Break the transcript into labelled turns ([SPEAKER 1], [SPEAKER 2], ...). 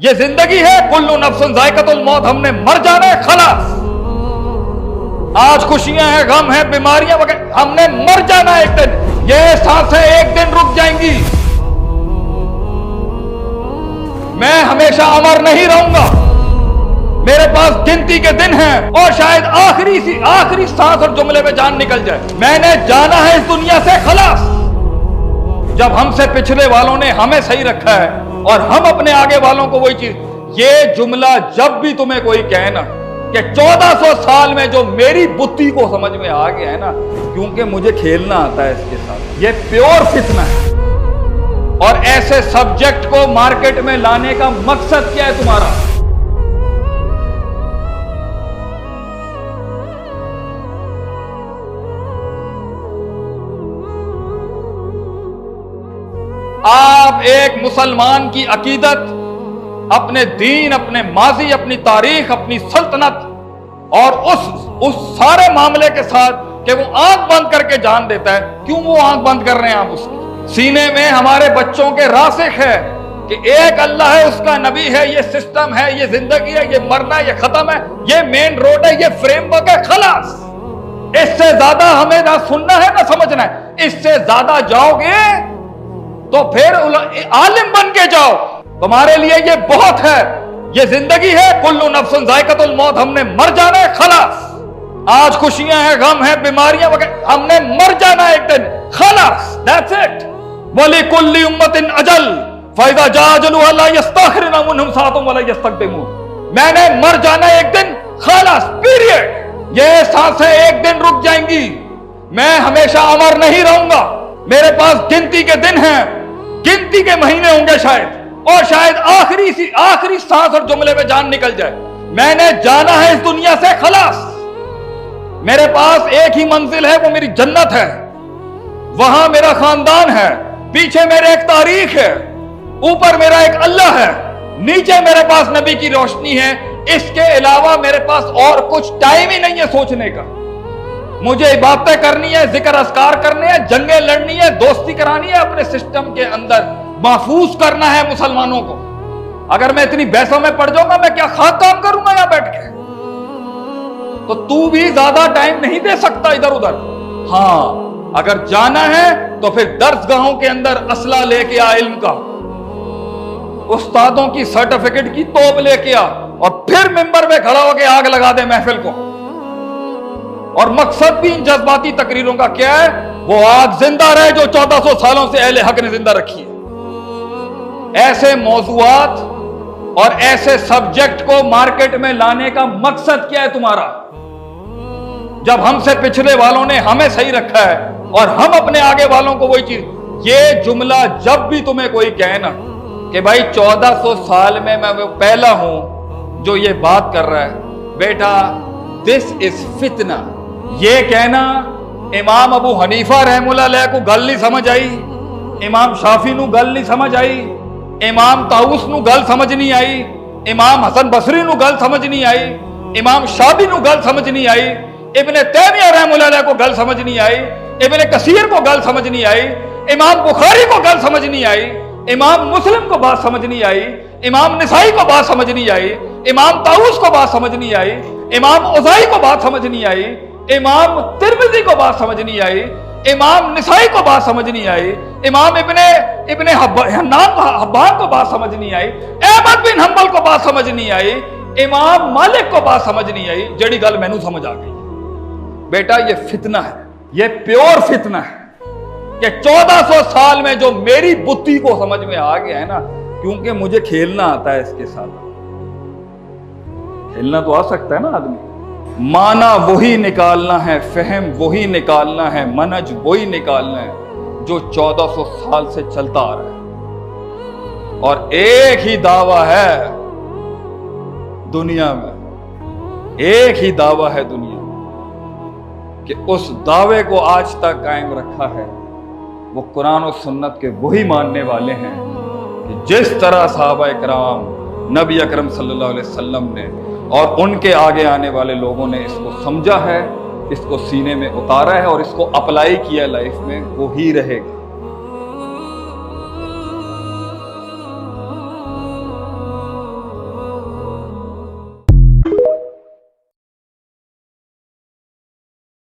[SPEAKER 1] ये जिंदगी है, कुल्लू नफ्सुन जायकातुल मौत, हमने मर जाना है, खलास। आज खुशियां हैं, गम है, बीमारियां वगैरह, हमने मर जाना है एक दिन। ये सांसें एक दिन रुक जाएंगी। मैं हमेशा अमर नहीं रहूंगा। मेरे पास गिनती के दिन हैं और शायद आखिरी सांस और जुमले में जान निकल जाए। मैंने जाना है इस दुनिया से, खलास। जब हमसे पिछले वालों ने हमें सही रखा है और हम अपने आगे वालों को वही चीज, ये जुमला जब भी तुम्हें कोई कहे ना कि 1400 साल में जो मेरी बुद्धि को समझ में आ गया है ना, क्योंकि मुझे खेलना आता है इसके साथ, ये प्योर फितना है। और ऐसे सब्जेक्ट को मार्केट में लाने का मकसद क्या है तुम्हारा? आप एक मुसलमान की अकीदत, अपने दीन, अपने माजी, अपनी तारीख, अपनी सल्तनत और उस सारे मामले के साथ कि वो आंख बंद करके जान देता है। क्यों वो आंख बंद कर रहे हैं आप उसकी? सीने में हमारे बच्चों के रासिख है कि एक अल्लाह है, उसका नबी है, ये सिस्टम है, ये जिंदगी है, ये मरना है, ये खत्म है, ये मेन रोड है, ये फ्रेमवर्क है, खलास। इससे ज्यादा हमें ना सुनना है ना समझना है। इससे ज्यादा जाओगे तो फिर आलिम बन के जाओ, तुम्हारे लिए ये बहुत है। ये जिंदगी है, कुल्लू नफ्सुन जायकातुल मौत, हमने मर जाना है, खलास। आज खुशियां हैं, गम है, बीमारियां वगैरह, हमने मर जाना है एक दिन, खलास। That's it. वली कुल्ली उम्मतिन अजल फैदा जाजलुहा ला यस्तखिरुना मिनहुम साअतुम वला यस्तक़दिमून। मैंने मर जाना है एक दिन, खलास, पीरियड। ये सांसें एक दिन रुक जाएंगी। मैं हमेशा अमर नहीं रहूंगा। मेरे पास गिनती के दिन हैं, गिनती के महीने होंगे शायद, और शायद आखिरी सांस और जुमले में जान निकल जाए। मैंने जाना है इस दुनिया से, खलास। मेरे पास एक ही मंजिल है, वो मेरी जन्नत है। वहां मेरा खानदान है, पीछे मेरे एक तारीख है, ऊपर मेरा एक अल्लाह है, नीचे मेरे पास नबी की रोशनी है। इसके अलावा मेरे पास और कुछ टाइम ही नहीं है सोचने का। मुझे इबादतें करनी है, जिक्र अस्कार करने हैं, जंगें लड़नी है, दोस्ती करानी है, अपने सिस्टम के अंदर महफूज करना है मुसलमानों को। अगर मैं इतनी बहसों में पड़ जाऊंगा, मैं क्या खाक काम करूंगा यहां बैठ के? तो तू भी ज्यादा टाइम नहीं दे सकता इधर उधर। हाँ, अगर जाना है तो फिर दर्सगाहों के अंदर असला लेके आ, इल्म का, उस्तादों की सर्टिफिकेट की तोप लेके आ, और फिर मिंबर में खड़ा होकर आग लगा दे महफिल को। और मकसद भी इन जज्बाती तकरीरों का क्या है? वो आग जिंदा रहे जो 1400 सालों से अहले हक ने जिंदा रखी है। ऐसे मौजूआत और ऐसे सब्जेक्ट को मार्केट में लाने का मकसद क्या है तुम्हारा? जब हमसे पिछले वालों ने हमें सही रखा है और हम अपने आगे वालों को वही चीज, ये जुमला जब भी तुम्हें कोई कहे ना कि भाई 1400 साल में मैं वो पहला हूं जो ये बात कर रहा है, बेटा दिस इज फितना। ये कहना इमाम अबू हनीफा रहमुल्लाह अलैह को गल नहीं समझ आई, इमाम शाफी नू गल नहीं समझ आई, इमाम ताऊस नू गल समझ नहीं आई, इमाम हसन बसरी नू गल समझ नहीं आई, इमाम शाबी नू गल समझ नहीं आई, इब्ने तैमिया रहमुल्लाह अलैह को गल समझ नहीं आई, इब्ने कसीर को गल समझ नहीं आई, इमाम बुखारी को गल समझ नहीं आई, इमाम मुस्लिम को बात समझ नहीं आई, इमाम निसाई को बात समझ नहीं आई, इमाम ताऊस को बात समझ नहीं आई, इमाम औज़ाई को बात समझ नहीं आई, इमाम तिरमिज़ी को बात समझ नहीं आई, इमाम निसाई को बात समझ नहीं आई, इमाम इब्ने हब्बान को बात समझ नहीं आई, अहमद बिन हंबल को बात समझ नहीं आई, इमाम मालिक को बात समझ नहीं आई। जड़ी गल मैनू समझ आ गई, बेटा ये फितना है, ये प्योर फितना है कि 1400 साल में जो मेरी बुद्धि को समझ में आ गया है ना, क्योंकि मुझे खेलना आता है इसके साथ। खेलना तो आ सकता है ना आदमी। माना वही निकालना है, फहम वही निकालना है, मनज वही निकालना है जो 1400 साल से चलता आ रहा है। और एक ही दावा है दुनिया में, एक ही दावा है दुनिया में कि उस दावे को आज तक कायम रखा है वो कुरान और सुन्नत के वही मानने वाले हैं कि जिस तरह सहाबा इकराम, नबी अकरम सल्लल्लाहु अलैहि वसल्लम ने और उनके आगे आने वाले लोगों ने इसको समझा है, इसको सीने में उतारा है और इसको अप्लाई किया लाइफ में, वो ही रहेगा।